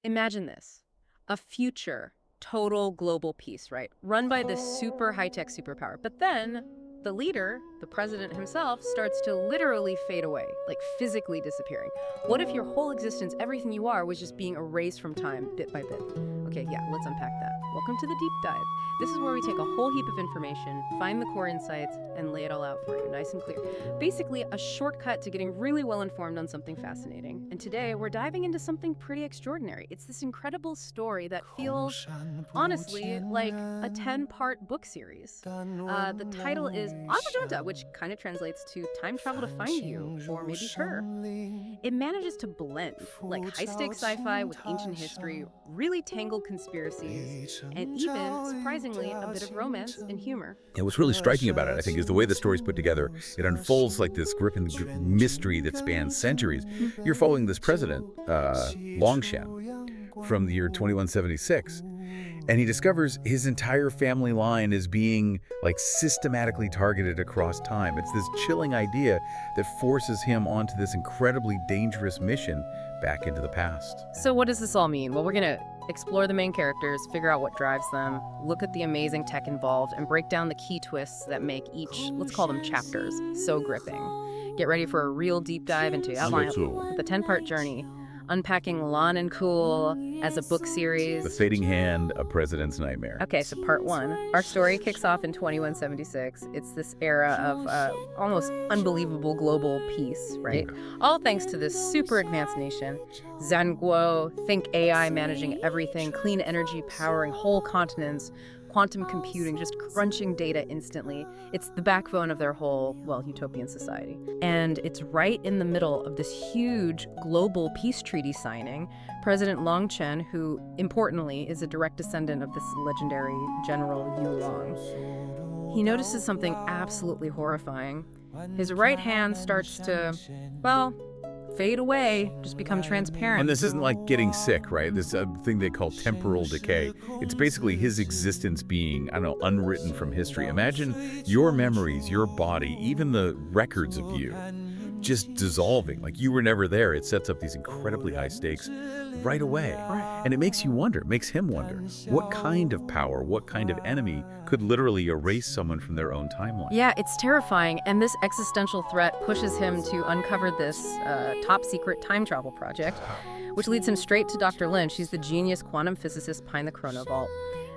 Imagine this, a future total global peace, right? Run by this super high-tech superpower. But then the leader, the president himself, starts to literally fade away, like physically disappearing. What if your whole existence, everything you are, was just being erased from time bit by bit? Okay, yeah, let's unpack that. Welcome to the deep dive. This is where we take a whole heap of information, find the core insights, and lay it all out for you, nice and clear. Basically, a shortcut to getting really well informed on something fascinating. And today, we're diving into something pretty extraordinary. It's this incredible story that feels, honestly, like a 10-part book series. The title is Ajanta, which kind of translates to Time Travel to Find You, or maybe Her. It manages to blend, like high-stakes sci-fi with ancient history, really tangled conspiracies, and even, surprisingly, a bit of romance and humor. And what's really striking about it, I think, is the way the story's put together. It unfolds like this gripping mystery that spans centuries. You're following this president, Long Chen, from the year 2176. And he discovers his entire family line is being, like, systematically targeted across time. It's this chilling idea that forces him onto this incredibly dangerous mission back into the past. So what does this all mean? Well, we're going to explore the main characters, figure out what drives them, look at the amazing tech involved, and break down the key twists that make each, let's call them chapters, so gripping. Get ready for a real deep dive into the outline of the 10-part journey, unpacking Lan and Cool as a book series. The Fading Hand, A President's Nightmare. Okay, so part one. Our story kicks off in 2176. It's this era of almost unbelievable global peace, right? All thanks to this super advanced nation. Xan Guo, think AI managing everything, clean energy powering whole continents, quantum computing, just crunching data instantly. It's the backbone of their whole, well, utopian society. And it's right in the middle of this huge global peace treaty signing. President Long Chen, who, importantly, is a direct descendant of this legendary General Yue Long, he notices something absolutely horrifying. His right hand starts to, well, fade away, just become transparent. And this isn't like getting sick, right? This thing they call temporal decay. It's basically his existence being, I don't know, unwritten from history. Imagine your memories, your body, even the records of you, just dissolving, like you were never there. It sets up these incredibly high stakes right away. And it makes you wonder, makes him wonder, what kind of power, what kind of enemy could literally erase someone from their own timeline? Yeah, it's terrifying, and this existential threat pushes him to uncover this top-secret time travel project, which leads him straight to Dr. Lin. She's the genius quantum physicist behind the Chrono Vault.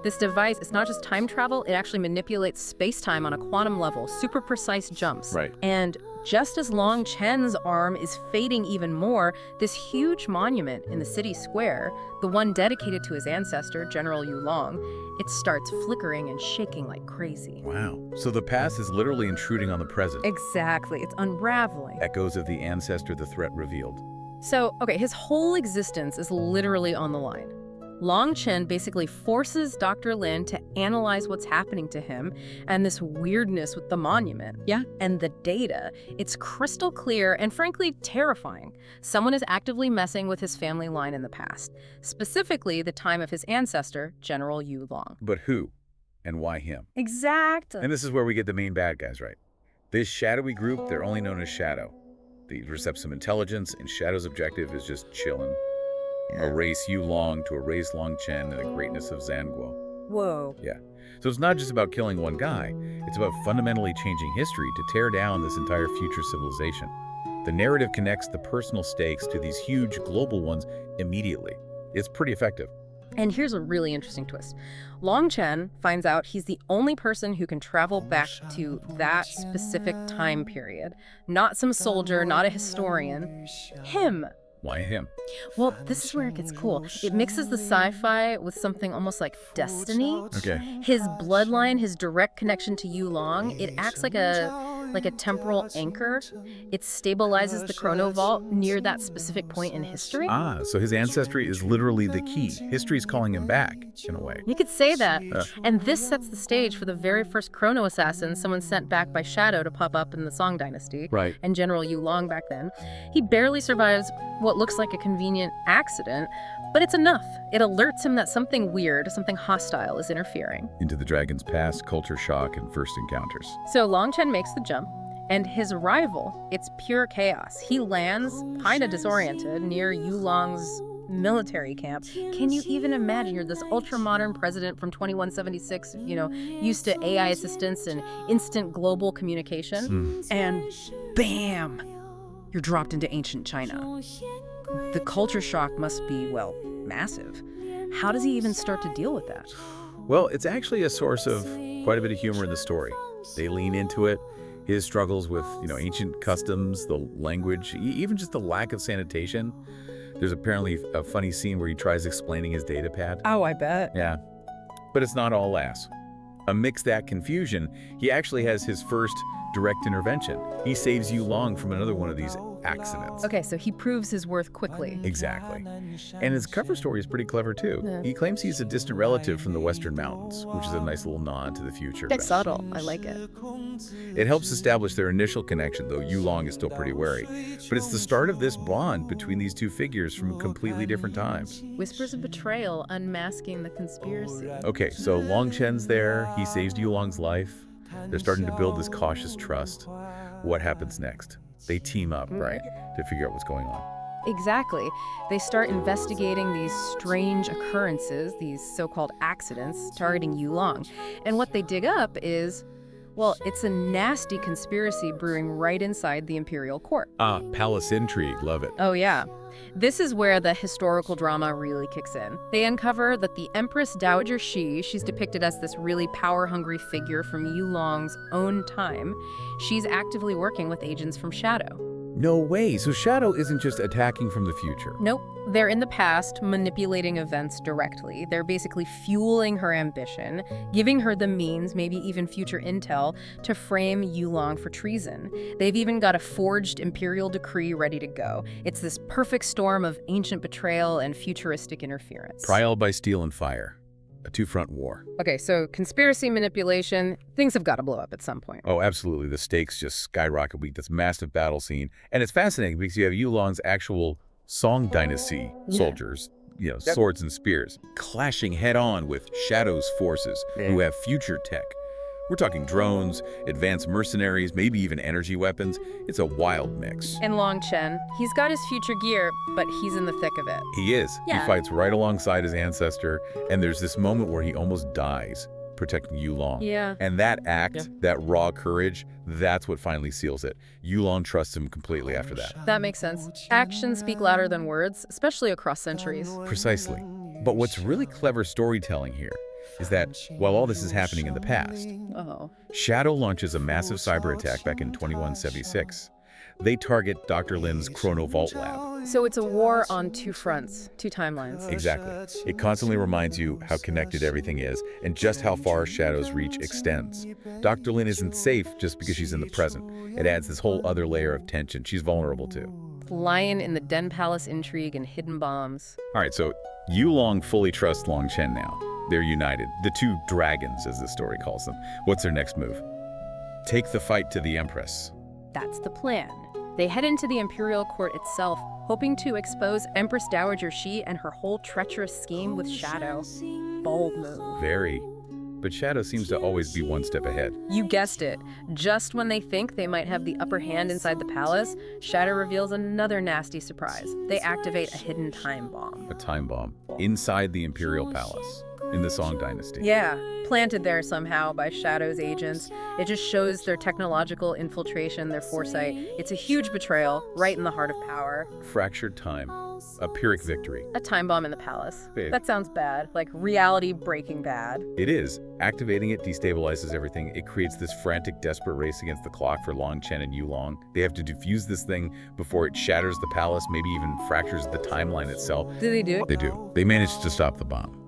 This device, it's not just time travel, it actually manipulates space-time on a quantum level, super precise jumps. Right. And just as Long Chen's arm is fading even more, this huge monument in the city square, the one dedicated to his ancestor, General Yue Long, it starts flickering and shaking like crazy. Wow. So the past is literally intruding on the present. Exactly, it's unraveling. Echoes of the ancestor the threat revealed. So, okay, his whole existence is literally on the line. Long Chen basically forces Dr. Lin to analyze what's happening to him and this weirdness with the monument. Yeah. And the data, it's crystal clear and frankly terrifying. Someone is actively messing with his family line in the past, specifically the time of his ancestor, General Yue Long. But who and why him? Exactly. And this is where we get the main bad guys, right? This shadowy group, they're only known as Shadow. They intercept some intelligence, and Shadow's objective is just chillin'. Erase Yue Long to erase Long Chen and the greatness of Xan Guo. Whoa. Yeah. So it's not just about killing one guy. It's about fundamentally changing history to tear down this entire future civilization. The narrative connects the personal stakes to these huge global ones immediately. It's pretty effective. And here's a really interesting twist. Long Chen finds out he's the only person who can travel back to that specific time period. Not some soldier, not a historian. Him. Why him? Well, this is where it gets cool. It mixes the sci-fi with something almost like destiny. Okay. His bloodline, his direct connection to Yue Long, it acts like a temporal anchor. It stabilizes the Chrono Vault near that specific point in history. Ah, so his ancestry is literally the key. History's calling him back, in a way. You could say that. And this sets the stage for the very first Chrono assassin someone sent back by Shadow to pop up in the Song Dynasty. Right. And General Yue Long back then. He barely survives what looks like a convenient accident, but it's enough. It alerts him that something weird, something hostile is interfering. Into the dragon's past, culture shock, and first encounters. So Long Chen makes the jump, and his arrival, it's pure chaos. He lands, kinda disoriented, near Yue Long's military camp. Can you even imagine? You're this ultra-modern president from 2176, used to AI assistance and instant global communication. And bam! You're dropped into ancient China. The culture shock must be, well, massive. How does he even start to deal with that? Well, it's actually a source of quite a bit of humor in the story. They lean into it. His struggles with, ancient customs, the language, even just the lack of sanitation. There's apparently a funny scene where he tries explaining his data pad. Oh, I bet. Yeah, but it's not all laughs. Amidst that confusion, he actually has his first direct intervention. He saves Yue Long from another one of these accidents. Okay, so he proves his worth quickly. Exactly. And his cover story is pretty clever, too. Yeah. He claims he's a distant relative from the Western Mountains, which is a nice little nod to the future. That's subtle. I like it. It helps establish their initial connection, though Yue Long is still pretty wary. But it's the start of this bond between these two figures from completely different times. Whispers of betrayal unmasking the conspiracy. Okay, so Long Chen's there. He saves Yue Long's life. They're starting to build this cautious trust. What happens next? They team up, right, to figure out what's going on. Exactly. They start investigating these strange occurrences, these so-called accidents, targeting Yue Long. And what they dig up is, well, it's a nasty conspiracy brewing right inside the imperial court. Palace intrigue. Love it. Oh, yeah. This is where the historical drama really kicks in. They uncover that the Empress Dowager she's depicted as this really power-hungry figure from Yue Long's own time. She's actively working with agents from Shadow. No way. So Shadow isn't just attacking from the future. Nope. They're in the past, manipulating events directly. They're basically fueling her ambition, giving her the means, maybe even future intel, to frame Yue Long for treason. They've even got a forged imperial decree ready to go. It's this perfect storm of ancient betrayal and futuristic interference. Trial by steel and fire. A two-front war. Okay, so conspiracy, manipulation, things have got to blow up at some point. Oh, absolutely. The stakes just skyrocket. We get this massive battle scene. And it's fascinating because you have Yue Long's actual Song Dynasty soldiers, swords and spears, clashing head-on with Shadow's forces who have future tech. We're talking drones, advanced mercenaries, maybe even energy weapons. It's a wild mix. And Long Chen, he's got his future gear, but he's in the thick of it. He is. Yeah. He fights right alongside his ancestor, and there's this moment where he almost dies protecting Yue Long. Yeah. And that act, that raw courage, that's what finally seals it. Yue Long trusts him completely after that. That makes sense. Actions speak louder than words, especially across centuries. Precisely. But what's really clever storytelling here is that while all this is happening in the past, Shadow launches a massive cyber attack back in 2176. They target Dr. Lin's Chrono Vault lab. So it's a war on two fronts, two timelines. Exactly. It constantly reminds you how connected everything is and just how far Shadow's reach extends. Dr. Lin isn't safe just because she's in the present. It adds this whole other layer of tension she's vulnerable to. Lion in the Den Palace intrigue and hidden bombs. All right, so Yue Long fully trusts Long Chen now. They're united. The two dragons, as the story calls them. What's their next move? Take the fight to the Empress. That's the plan. They head into the imperial court itself, hoping to expose Empress Dowager Shi and her whole treacherous scheme with Shadow. Bold move. Very. But Shadow seems to always be one step ahead. You guessed it. Just when they think they might have the upper hand inside the palace, Shadow reveals another nasty surprise. They activate a hidden time bomb. A time bomb. Inside the Imperial Palace. In the Song Dynasty. Yeah, planted there somehow by Shadow's agents. It just shows their technological infiltration, their foresight. It's a huge betrayal, right in the heart of power. Fractured time. A Pyrrhic victory. A time bomb in the palace. Babe. That sounds bad, like reality breaking bad. It is. Activating it destabilizes everything. It creates this frantic, desperate race against the clock for Long Chen and Yue Long. They have to defuse this thing before it shatters the palace, maybe even fractures the timeline itself. Do they do it? They do. They manage to stop the bomb.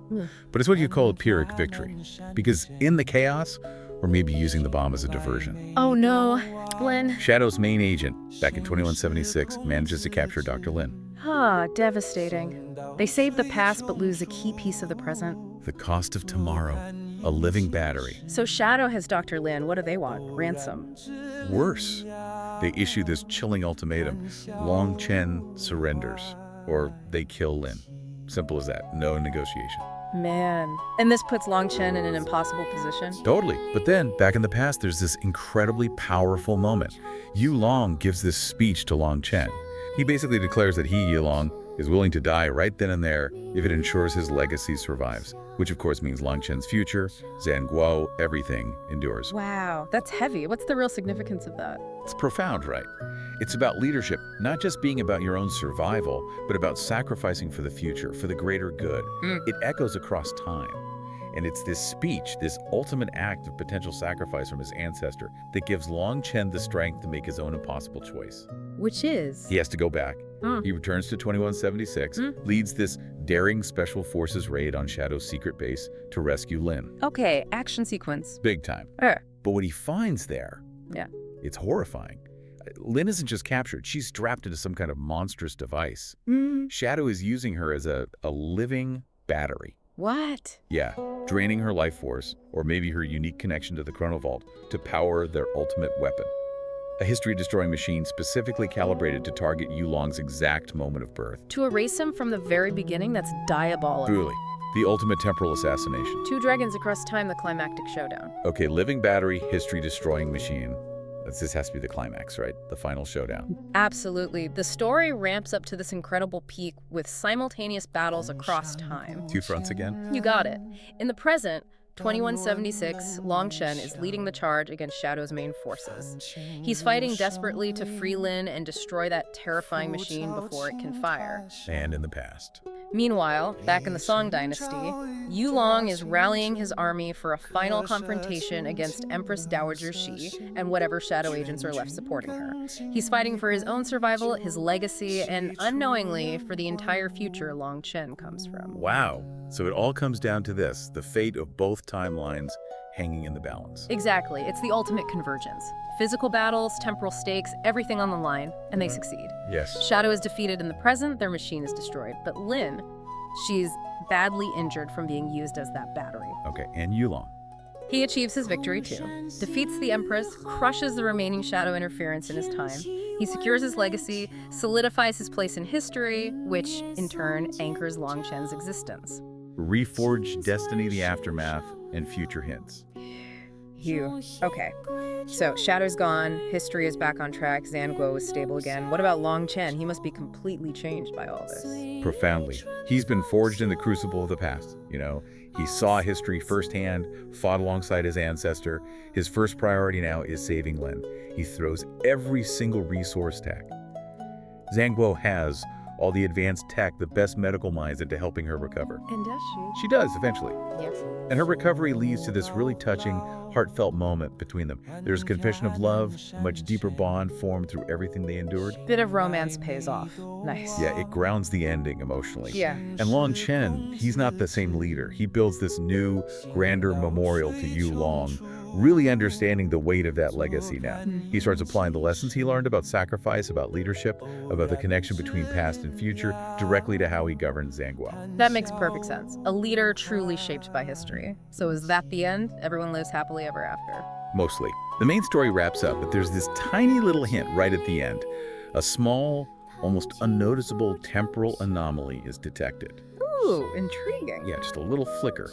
But it's what you call a Pyrrhic victory. Because in the chaos, or maybe using the bomb as a diversion. Oh no, Lin. Shadow's main agent, back in 2176, manages to capture Dr. Lin. Devastating. They save the past but lose a key piece of the present. The cost of tomorrow, a living battery. So Shadow has Dr. Lin. What do they want? Ransom. Worse, they issue this chilling ultimatum. Long Chen surrenders, or they kill Lin. Simple as that. No negotiation. Man. And this puts Long Chen in an impossible position. Totally. But then, back in the past, there's this incredibly powerful moment. Yue Long gives this speech to Long Chen. He basically declares that he, Yue Long, is willing to die right then and there if it ensures his legacy survives, which of course means Long Chen's future, Xan Guo, everything endures. Wow, that's heavy. What's the real significance of that? It's profound, right? It's about leadership, not just being about your own survival, but about sacrificing for the future, for the greater good. It echoes across time. And it's this speech, this ultimate act of potential sacrifice from his ancestor, that gives Long Chen the strength to make his own impossible choice. Which is? He has to go back. He returns to 2176, leads this daring special forces raid on Shadow's secret base to rescue Lin. Okay, action sequence. Big time. Er. But what he finds there, Yeah. it's horrifying. Lin isn't just captured, she's strapped into some kind of monstrous device. Shadow is using her as a living battery. What? Yeah, draining her life force, or maybe her unique connection to the Chronovault, to power their ultimate weapon. A history-destroying machine specifically calibrated to target Yue Long's exact moment of birth. To erase him from the very beginning, that's diabolical. Truly, the ultimate temporal assassination. Two dragons across time, the climactic showdown. Okay, living battery, history-destroying machine. This has to be the climax, right? The final showdown. Absolutely. The story ramps up to this incredible peak with simultaneous battles across time. Two fronts again? You got it. In the present, 2176, Long Chen is leading the charge against Shadow's main forces. He's fighting desperately to free Lin and destroy that terrifying machine before it can fire. And in the past. Meanwhile, back in the Song Dynasty, Yue Long is rallying his army for a final confrontation against Empress Dowager Shi and whatever shadow agents are left supporting her. He's fighting for his own survival, his legacy, and unknowingly for the entire future Long Chen comes from. Wow. So it all comes down to this, the fate of both timelines hanging in the balance. Exactly. It's the ultimate convergence. Physical battles, temporal stakes, everything on the line, and they succeed. Yes. Shadow is defeated in the present, their machine is destroyed. But Lin, she's badly injured from being used as that battery. Okay, and Yue Long. He achieves his victory too, defeats the Empress, crushes the remaining Shadow interference in his time. He secures his legacy, solidifies his place in history, which in turn anchors Long Chen's existence. Reforged destiny, the aftermath, and future hints. Hugh. Okay. So, Shadow's gone, history is back on track, Xan Guo is stable again. What about Long Chen? He must be completely changed by all this. Profoundly. He's been forged in the crucible of the past, you know. He saw history firsthand, fought alongside his ancestor. His first priority now is saving Lin. He throws every single resource tech. Xan Guo has all the advanced tech, the best medical minds into helping her recover. And does she? She does, eventually. Yes. And her recovery leads to this really touching, heartfelt moment between them. There's a confession of love, a much deeper bond formed through everything they endured. Bit of romance pays off. Nice. Yeah, it grounds the ending emotionally. Yeah. And Long Chen, he's not the same leader. He builds this new, grander memorial to Yue Long, really understanding the weight of that legacy now. He starts applying the lessons he learned about sacrifice, about leadership, about the connection between past and future, directly to how he governs Xan Guo. That makes perfect sense. A leader truly shaped by history. So is that the end? Everyone lives happily ever after? Mostly. The main story wraps up, but there's this tiny little hint right at the end. A small, almost unnoticeable temporal anomaly is detected. Ooh, intriguing. Yeah, just a little flicker.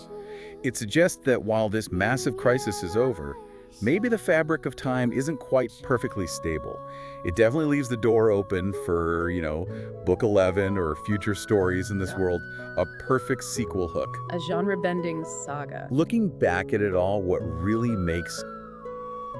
It suggests that while this massive crisis is over, maybe the fabric of time isn't quite perfectly stable. It definitely leaves the door open for, Book 11 or future stories in this world, a perfect sequel hook. A genre-bending saga. Looking back at it all, what really makes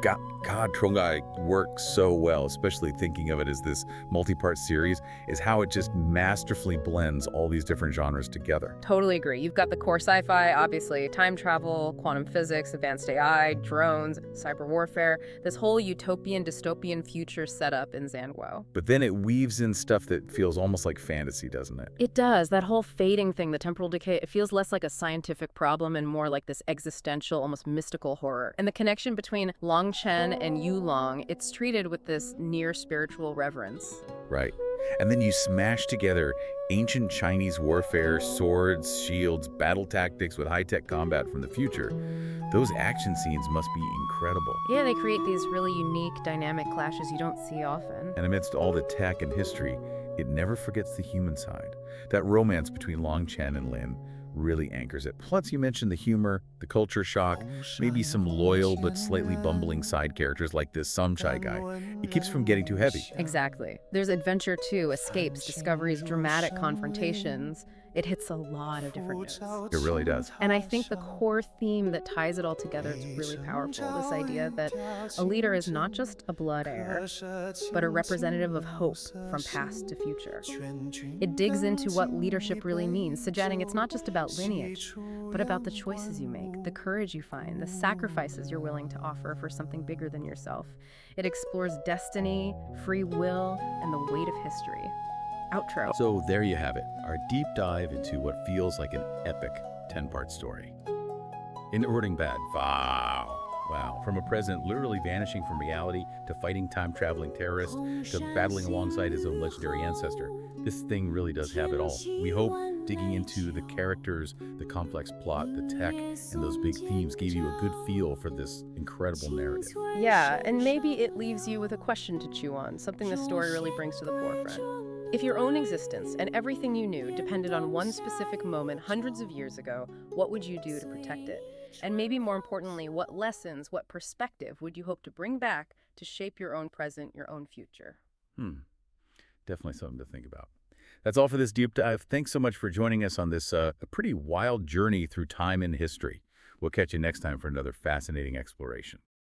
God Trongai works so well, especially thinking of it as this multi-part series, is how it just masterfully blends all these different genres together. Totally agree. You've got the core sci-fi, obviously, time travel, quantum physics, advanced AI, drones, cyber warfare, this whole utopian, dystopian future setup in Xan Guo. But then it weaves in stuff that feels almost like fantasy, doesn't it? It does. That whole fading thing, the temporal decay, it feels less like a scientific problem and more like this existential, almost mystical horror. And the connection between Long Chen and Yue Long, it's treated with this near spiritual reverence. Right. And then you smash together ancient Chinese warfare, swords, shields, battle tactics with high-tech combat from the future. Those action scenes must be incredible. Yeah, they create these really unique, dynamic clashes you don't see often. And amidst all the tech and history, it never forgets the human side. That romance between Long Chen and Lin, really anchors it. Plus, you mentioned the humor, the culture shock, maybe some loyal but slightly bumbling side characters like this Samchai guy. It keeps from getting too heavy. Exactly. There's adventure too, escapes, discoveries, dramatic confrontations. It hits a lot of different notes. It really does. And I think the core theme that ties it all together is really powerful. This idea that a leader is not just a blood heir, but a representative of hope from past to future. It digs into what leadership really means, suggesting it's not just about lineage, but about the choices you make, the courage you find, the sacrifices you're willing to offer for something bigger than yourself. It explores destiny, free will, and the weight of history. Outro. So there you have it, our deep dive into what feels like an epic 10-part story. In Bad, wow. From a president literally vanishing from reality to fighting time-traveling terrorists to battling alongside his own legendary ancestor, this thing really does have it all. We hope digging into the characters, the complex plot, the tech, and those big themes gave you a good feel for this incredible narrative. Yeah, and maybe it leaves you with a question to chew on, something the story really brings to the forefront. If your own existence and everything you knew depended on one specific moment hundreds of years ago, what would you do to protect it? And maybe more importantly, what lessons, what perspective would you hope to bring back to shape your own present, your own future? Definitely something to think about. That's all for this deep dive. Thanks so much for joining us on this a pretty wild journey through time and history. We'll catch you next time for another fascinating exploration.